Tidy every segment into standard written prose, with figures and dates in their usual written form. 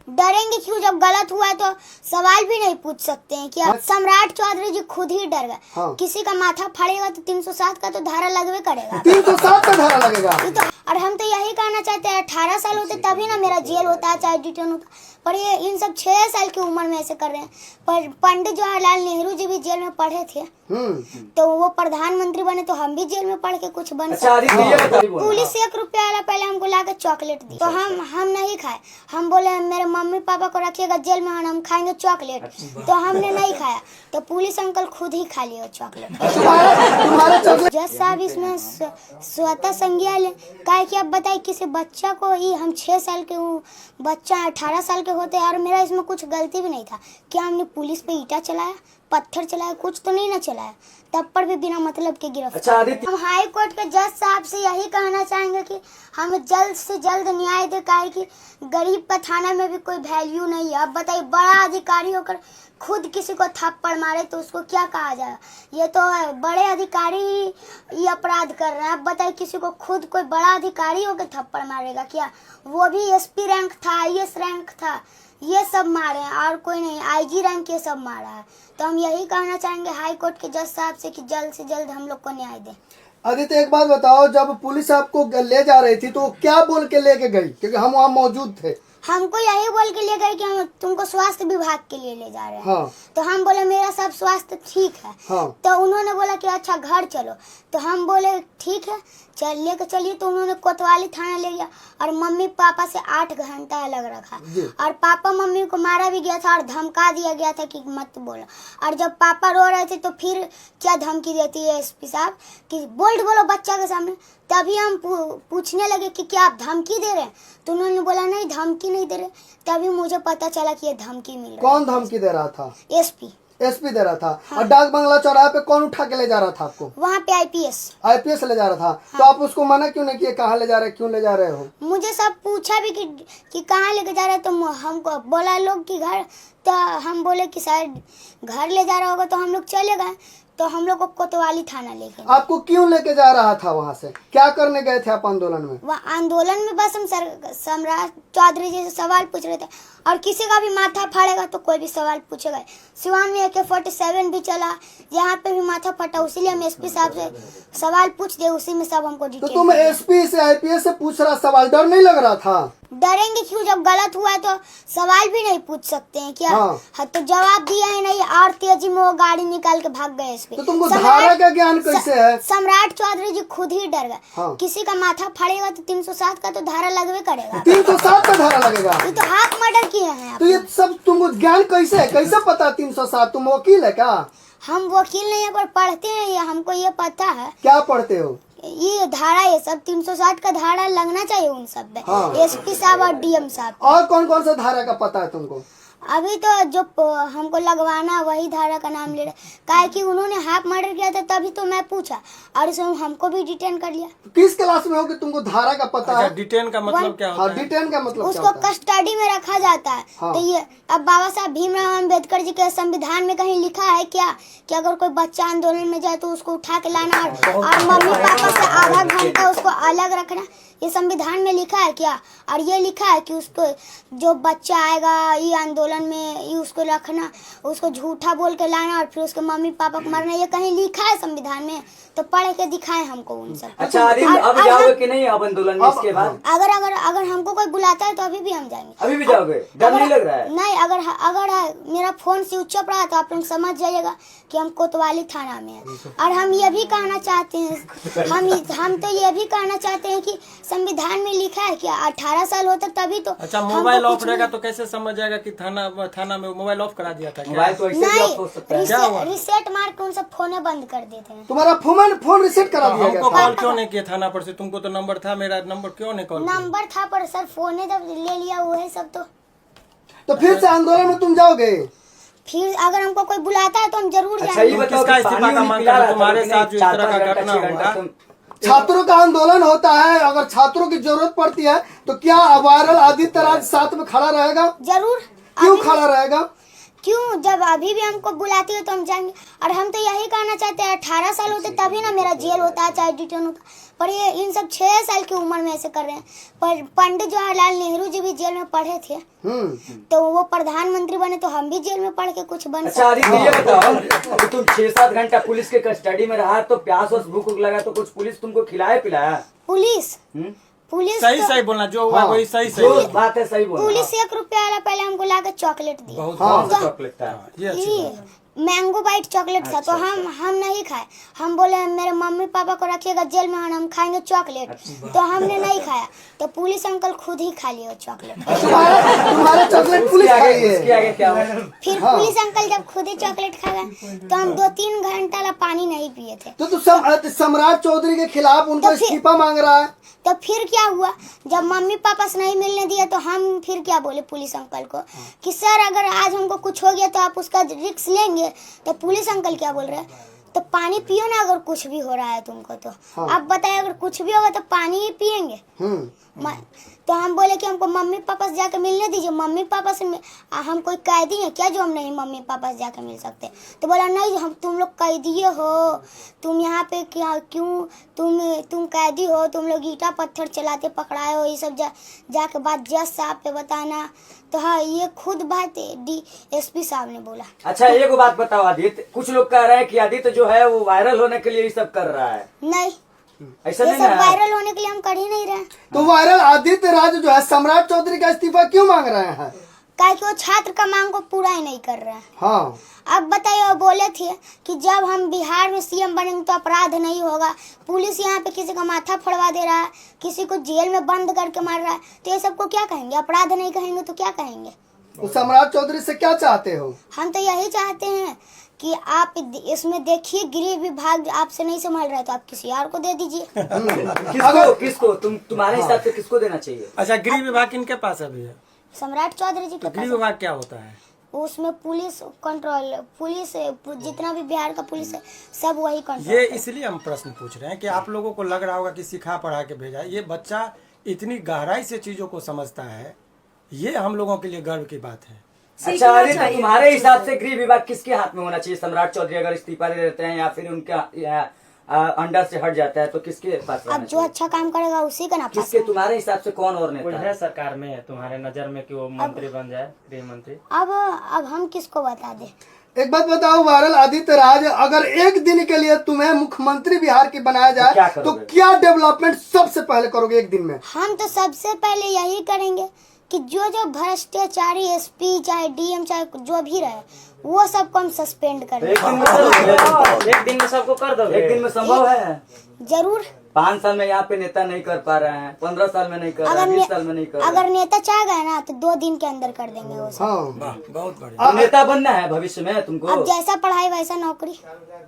डरेंगे क्यों? जब गलत हुआ है तो सवाल भी नहीं पूछ सकते हैं क्या? सम्राट चौधरी जी खुद ही डर गए। हाँ। किसी का माथा फाड़ेगा तो 307 का तो धारा लगवे करेगा। 307 का धारा लगेगा। और हम तो यही कहना चाहते हैं 18 साल होते तभी ना मेरा जेल होता है चाहे डिटेन होता, पर ये इन सब 6 साल की उम्र में ऐसे कर रहे हैं। पर पंडित जवाहरलाल नेहरू जी भी जेल में पढ़े थे, तो वो प्रधानमंत्री बने तो हम भी जेल में पढ़ के कुछ बन सकते। पुलिस 1 रुपया वाला पहले हमको लाकर चॉकलेट दी, तो हम नहीं खाए। हम बोले मेरे मम्मी पापा को रखिएगा जेल में, हम खाएंगे चॉकलेट, तो हमने नहीं खाया, तो पुलिस अंकल खुद ही खा लिया चॉकलेट। जज साहब इसमें स्वतः संज्ञान ले, काहे कि अब बताइए किसी बच्चा को ही, हम 6 साल के हूँ, बच्चा 18 साल के होते और मेरा इसमें कुछ गलती भी नहीं था। क्या हमने पुलिस पे ईंटा चलाया, पत्थर चलाया? कुछ तो नहीं ना चलाया, तब पर भी बिना मतलब के गिरफ्तार। हम हाई कोर्ट के जज साहब से यही कहना चाहेंगे कि हमें जल्द से जल्द न्याय दे, काहे कि गरीब का थाना में भी कोई वैल्यू नहीं है। अब बताइए बड़ा अधिकारी होकर खुद किसी को थप्पड़ मारे तो उसको क्या कहा जाए? ये तो बड़े अधिकारी ही ये अपराध कर रहे हैं। अब बताइए किसी को खुद कोई बड़ा अधिकारी होकर थप्पड़ मारेगा क्या? वो भी एसपी रैंक था, आईएएस रैंक था, ये सब मारे हैं और कोई नहीं, आईजी रैंक ये सब मारा है। तो हम यही कहना चाहेंगे हाई कोर्ट के जज साहब से कि जल्द से जल्द हम लोग को न्याय दें। आदित्य एक बात बताओ, जब पुलिस आपको ले जा रही थी तो क्या बोल के लेके गई? क्योंकि हम वहाँ मौजूद थे। हमको यही बोल के ले गए कि हम तुमको स्वास्थ्य विभाग के लिए ले जा रहे हैं। हाँ। तो हम बोले मेरा सब स्वास्थ्य ठीक है। हाँ। तो उन्होंने बोला कि अच्छा घर चलो, तो हम बोले ठीक है चल लेकर चलिए। तो उन्होंने कोतवाली थाना ले गया और मम्मी पापा से 8 घंटा अलग रखा, और पापा मम्मी को मारा भी गया था और धमका दिया गया था कि मत बोलो। और जब पापा रो रहे थे तो फिर क्या धमकी देती है एसपी साहब कि बोल्ड बोलो बच्चा के सामने। तभी हम पूछने लगे कि क्या आप धमकी दे रहे हैं? तो उन्होंने बोला नहीं धमकी नहीं दे रहे। तभी मुझे पता चला कि ये धमकी मिल रही। कौन धमकी दे रहा था? एसपी दे रहा था। हाँ। और डाक बंगला चौराहे पे कौन उठा के ले जा रहा था आपको? वहाँ पे आईपीएस ले जा रहा था। हाँ। तो आप उसको मना क्यों नहीं किए? कहाँ ले जा रहे, क्यों ले जा रहे हो? मुझे सब पूछा भी कि कहाँ लेके जा रहे हैं, तो हमको बोला लोग कि घर। तो हम बोले कि शायद घर ले जा रहा होगा, तो हम लोग चले गए। तो हम लोग को कोतवाली थाना ले गए। आपको क्यों लेके जा रहा था? वहाँ से क्या करने गए थे आप आंदोलन में? वहाँ आंदोलन में बस हम सम्राट चौधरी जी से सवाल पूछ रहे थे, और किसी का भी माथा फाड़ेगा तो कोई भी सवाल पूछेगा। सिवान में AK-47 भी चला, यहाँ पे भी माथा फटा, उसीलिए हम एसपी साहब से सवाल पूछ दिए, उसी में सब हमको तो तुम एसपी से आईपीएस से पूछ रहा, सवाल डर नहीं लग रहा था? डरेंगे क्यों? जब गलत हुआ है तो सवाल भी नहीं पूछ सकते हैं क्या? हाँ। तो जवाब दिया ही नहीं और तेजी में वो गाड़ी निकाल के भाग गए। तो तुमको धारा का ज्ञान कैसे है? सम्राट चौधरी जी खुद ही डर गए। हाँ। किसी का माथा फाड़ेगा तो 307 का तो धारा लगवे करेगा। 307 का धारा लगेगा? ये तो हाफ मर्डर किए हैं। तो ये सब तुमको ज्ञान कैसे है? कैसे पता 307? तुम वकील है क्या? हम वकील नहीं है पर पढ़ते हैं, ये हमको ये पता है। क्या पढ़ते हो? ये धारा, ये सब 307 का धारा लगना चाहिए उन सब पे। हाँ। एसपी साहब और डीएम साहब। और कौन कौन सा धारा का पता है तुमको? अभी तो जो हमको लगवाना वही धारा का नाम ले रहे, काहे कि उन्होंने हाफ मर्डर किया था, तभी तो मैं पूछा और इसमें हमको भी डिटेन कर लिया। किस क्लास में हो कि तुमको धारा का पता है? डिटेन का मतलब क्या होता है? डिटेन का मतलब उसको कस्टडी में रखा जाता है। हाँ। तो ये अब बाबा साहब भीमराव अम्बेडकर जी के संविधान में कहीं लिखा है क्या कि अगर कोई बच्चा आंदोलन में जाए तो उसको उठा के लाना और मम्मी पापा से आधा घंटा उसको अलग रखना? ये संविधान में लिखा है क्या? और ये लिखा है कि उसको जो बच्चा आएगा ये आंदोलन में ये उसको रखना, उसको झूठा बोल के लाना और फिर उसके मम्मी पापा को मारना, ये कहीं लिखा है संविधान में? तो पढ़ के दिखाए हमको उन सब। अच्छा अब जाओगे कि नहीं अब आंदोलन में इसके बाद? अगर हमको कोई बुलाता है तो अभी भी हम जाएंगे। अभी भी जाओगे? डर नहीं लग रहा है? नहीं, अगर मेरा फोन स्विच ऑफ रहा तो आप लोग समझ जाइएगा कि हम कोतवाली थाना में हैं। और हम ये भी कहना चाहते हैं, हम तो ये भी कहना चाहते हैं कि संविधान में लिखा है कि 18 साल होता तभी तो। अच्छा मोबाइल ऑफ रहेगा तो कैसे समझ जाएगा कि थाना में मोबाइल ऑफ करा दिया था? मोबाइल तो ऐसे भी ऑफ हो सकता है। रिसेट मार के उन सब फोने बंद कर देते हैं। तुम्हारा फोन रिसेट करा दिया गया हमको था? कॉल क्यों नहीं किया थाना पर से? तुमको तो नंबर था, मेरा नंबर क्यों नहीं कॉल? नंबर था पर सर फोने जब ले लिया वही सब। तो फिर से आंदोलन में तुम जाओगे? फिर अगर हमको कोई बुलाता है तो हम जरूर अच्छा, जाएंगे। किसका इस्तीफा का मांग कर रहे हो? तुम्हारे साथ जो इस तरह का घटना हुआ, छात्रों का आंदोलन होता है, अगर छात्रों की जरूरत पड़ती है तो क्या वायरल आदित्य राज साथ में खड़ा रहेगा? जरूर। क्यों खड़ा रहेगा? क्यों, जब अभी भी हमको बुलाती है तो हम जाएंगे। और हम तो यही कहना चाहते हैं 18 साल होते तभी ना मेरा जेल होता है, चाहे डिटेन होता। पर ये इन सब 6 साल की उम्र में ऐसे कर रहे हैं। पर पंडित जवाहरलाल नेहरू जी भी जेल में पढ़े थे, तो वो प्रधानमंत्री बने, तो हम भी जेल में पढ़ के कुछ बन अच्छा आदित्य ये बताओ कि तुम 6-7 घंटा पुलिस के कस्टडी में रहा तो प्यास और भूख लगा तो कुछ पुलिस तुमको खिलाया पिलाया? पुलिस सही सही बोलना, जो हुआ वही सही जो सही। बात है सही बोलना। पुलिस 1 रुपया वाला पहले हमको लाकर चॉकलेट दिया, बहुत कौन सा चॉकलेट था? ये अच्छी बात है। मैंगो बाइट चॉकलेट था। तो हम नहीं खाए। हम बोले मेरे मम्मी पापा को रखिएगा जेल में, हम खाएंगे चॉकलेट। तो हमने नहीं खाया, तो पुलिस अंकल खुद ही खा लिए चॉकलेट। तुम्हारा चॉकलेट पुलिस खाई है। इसके आगे क्या हुआ? फिर पुलिस अंकल जब खुद ही चॉकलेट खा गए तो हम 2-3 घंटा ला पानी नहीं पिए थे। तो सम्राट चौधरी के खिलाफ उनको तो फिर- इस्तीफा मांग रहा है। तो फिर क्या हुआ, जब मम्मी पापा से नहीं मिलने दिया तो हम फिर क्या बोले पुलिस अंकल को कि सर अगर आज हमको कुछ हो गया तो आप उसका रिस्क लेंगे। तो पुलिस अंकल क्या बोल रहे हैं, तो पानी पियो ना अगर कुछ भी हो रहा है तुमको तो। आप बताइए अगर कुछ भी होगा तो पानी ही पियेंगे। तो हम बोले कि हमको मम्मी पापा से जाकर मिलने दीजिए। मम्मी पापा से हम कोई कैदी है क्या जो हम नहीं मम्मी पापा से जाकर मिल सकते? तो बोला नहीं, हम तुम लोग कैदी हो, तुम यहाँ पे क्या क्यों, तुम कैदी हो, तुम लोग ईटा पत्थर चलाते पकड़ाए हो, ये सब जाके बात जज साहब पे बताना। तो हाँ, ये खुद बात DSP साहब ने बोला। अच्छा एक बात बताओ आदित्य, कुछ लोग कह रहे हैं कि आदित्य जो है वो वायरल होने के लिए ये सब कर रहा है। नहीं, ऐसा ये नहीं सब है। वायरल होने के लिए हम कर ही नहीं रहे। तो वायरल आदित्य राज जो है सम्राट चौधरी का इस्तीफा क्यों मांग रहे हैं? काहे कि वो छात्र का मांग को पूरा ही नहीं कर रहे हैं। हाँ, अब बताइए, वो बोले थे कि जब हम बिहार में CM बनेंगे तो अपराध नहीं होगा। पुलिस यहाँ पे किसी का माथा फड़वा दे रहा है, किसी को जेल में बंद करके मार रहा है, तो ये सबको क्या कहेंगे? अपराध नहीं कहेंगे तो क्या कहेंगे? तो सम्राट चौधरी से क्या चाहते हो? हम तो यही चाहते हैं कि आप इसमें देखिए, गृह विभाग आपसे नहीं संभाल रहा है तो आप किसी और को दे दीजिए। किसको तुम्हारे हिसाब से किसको देना चाहिए? अच्छा, गृह विभाग किनके पास अभी है? सम्राट चौधरी जी के गृह पास। विभाग क्या होता है? उसमें पुलिस कंट्रोल, पुलिस जितना भी बिहार का पुलिस है सब वही कंट्रोल। ये इसलिए हम प्रश्न पूछ रहे हैं कि आप लोगों को लग रहा होगा कि सिखा पढ़ा के भेजा। ये बच्चा इतनी गहराई से चीजों को समझता है, ये हम लोगों के लिए गर्व की बात है। अच्छा आदित्य, तुम्हारे हिसाब से गृह विभाग किसके हाथ में होना चाहिए? सम्राट चौधरी अगर इस्तीफा दे देते हैं या फिर उनका अंडर से हट जाता है तो किसके पास अब रहना जो चाहिए? अच्छा काम करेगा उसी का ना पास। किसके तुम्हारे हिसाब से कौन और कोई नेता है है? सरकार में तुम्हारे नजर में कि वो मंत्री बन जाए, गृह मंत्री? अब हम किसको बता दे? एक बात बताओ, वायरल आदित्य राज, अगर एक दिन के लिए तुम्हें मुख्यमंत्री बिहार की बनाया तो क्या जाए तो करोगे? क्या डेवलपमेंट सबसे पहले करोगे एक दिन में? हम तो सबसे पहले यही करेंगे कि जो भ्रष्टाचारी SP चाहे DM चाहे जो भी रहे वो सबको हम सस्पेंड कर एक देंगे। दिन में कर एक दिन में सबको कर दोगे? एक दिन में संभव है? जरूर। 5 साल में यहाँ पे नेता नहीं कर पा रहे हैं, 15 साल में नहीं कर रहे हैं, 20 साल में नहीं कर रहे अगर नेता चाह गए ना तो 2 दिन के अंदर कर देंगे वो सब। हाँ, वाह, बहुत बढ़िया। हैं। तो नेता बनना है भविष्य में तुमको? अब जैसा पढ़ाई वैसा नौकरी।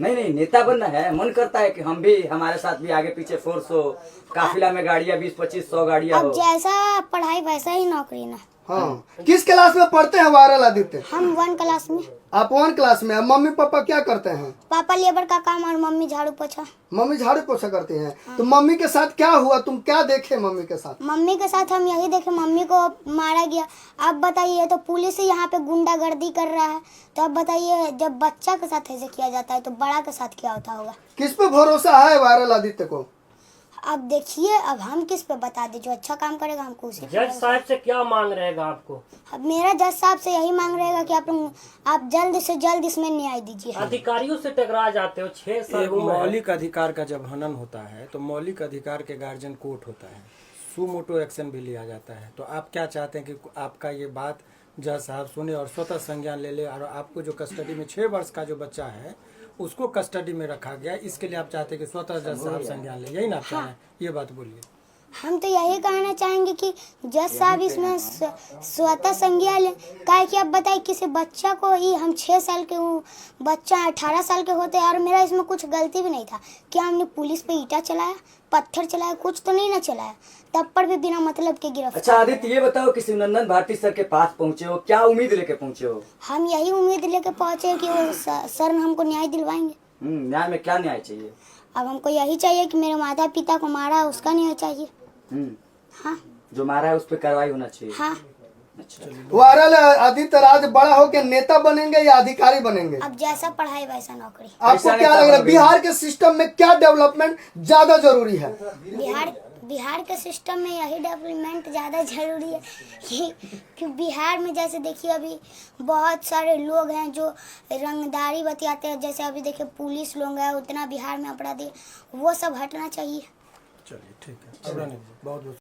नहीं नेता बनना है, मन करता है कि हम भी, हमारे साथ भी आगे पीछे फोर्स हो, काफिला में गाड़ियाँ 20-25-100 गाड़ियाँ अब हो। जैसा पढ़ाई वैसा ही नौकरी ना। हाँ। किस क्लास में पढ़ते हैं वायरल आदित्य? हम 1 क्लास में। आप 1 क्लास में। अब मम्मी पापा क्या करते हैं? पापा लेबर का काम और मम्मी झाड़ू पोछा। मम्मी झाड़ू पोछा करती हैं। तो मम्मी के साथ क्या हुआ, तुम क्या देखे मम्मी के साथ? मम्मी के साथ हम यही देखे, मम्मी को मारा गया। अब बताइए, तो पुलिस ही यहाँ पे गुंडागर्दी कर रहा है, तो अब बताइए जब बच्चा के साथ ऐसे किया जाता है तो बड़ा के साथ क्या होता होगा? किस पे भरोसा है वायरल आदित्य को? अब देखिए, अब हम किस पे बता दे, जो अच्छा काम करेगा हमको उसी पे। जज साहब से क्या मांग रहेगा आपको? अब मेरा जज साहब से यही मांग रहेगा कि आप जल्द से जल्द इसमें न्याय दीजिए। अधिकारियों से टकरा जाते हो, 6 साल एक उम्र है। मौलिक अधिकार का जब हनन होता है तो मौलिक अधिकार के गार्जियन कोर्ट होता है, सुमोटो एक्शन भी लिया जाता है। तो आप क्या चाहते हैं कि आपका ये बात जज साहब सुने और स्वतः संज्ञान ले ले, और आपको जो कस्टडी में 6 वर्ष का जो बच्चा है उसको कस्टडी में रखा गया, इसके लिए आप चाहते हैं कि स्वतः जज साहब संज्ञान ले, यही ना आप चाह रहे हैं? ये बात बोलिए। हम तो यही कहना चाहेंगे कि जज साहब इसमें स्वतः संज्ञान लें। काहे कि अब बताइए, किसी बच्चा को ही हम 6 साल के हूँ, बच्चा 18 साल के होते और मेरा इसमें कुछ गलती भी नहीं था। क्या हमने पुलिस पे ईटा चलाया, पत्थर चलाया? कुछ तो नहीं ना चलाया, तब पर भी बिना मतलब के गिरफ्तार। अच्छा आदित्य, ये बताओ कि शिवनंदन भारती सर के पास पहुँचे हो, क्या उम्मीद लेके पहुँचे हो? हम यही उम्मीद लेके पहुंचे कि वो सर हमको न्याय दिलवाएंगे। न्याय में क्या न्याय चाहिए? अब हमको यही चाहिए कि मेरे माता पिता को मारा उसका न्याय चाहिए। हाँ जो मारा है उस पर कार्रवाई होना चाहिए। हाँ। वायरल आदित्य राज बड़ा होकर नेता बनेंगे या अधिकारी बनेंगे? अब जैसा पढ़ाई वैसा नौकरी। आपको ऐसा क्या नेता लग रहा है बनोगे? बिहार के सिस्टम में क्या डेवलपमेंट ज्यादा जरूरी है? बिहार के सिस्टम में यही डेवलपमेंट ज़्यादा जरूरी है कि बिहार में जैसे देखिए अभी बहुत सारे लोग हैं जो रंगदारी बतियाते हैं, जैसे अभी देखिए पुलिस लोग हैं, उतना बिहार में अपराधी, वो सब हटना चाहिए। चलिए ठीक है, बहुत बहुत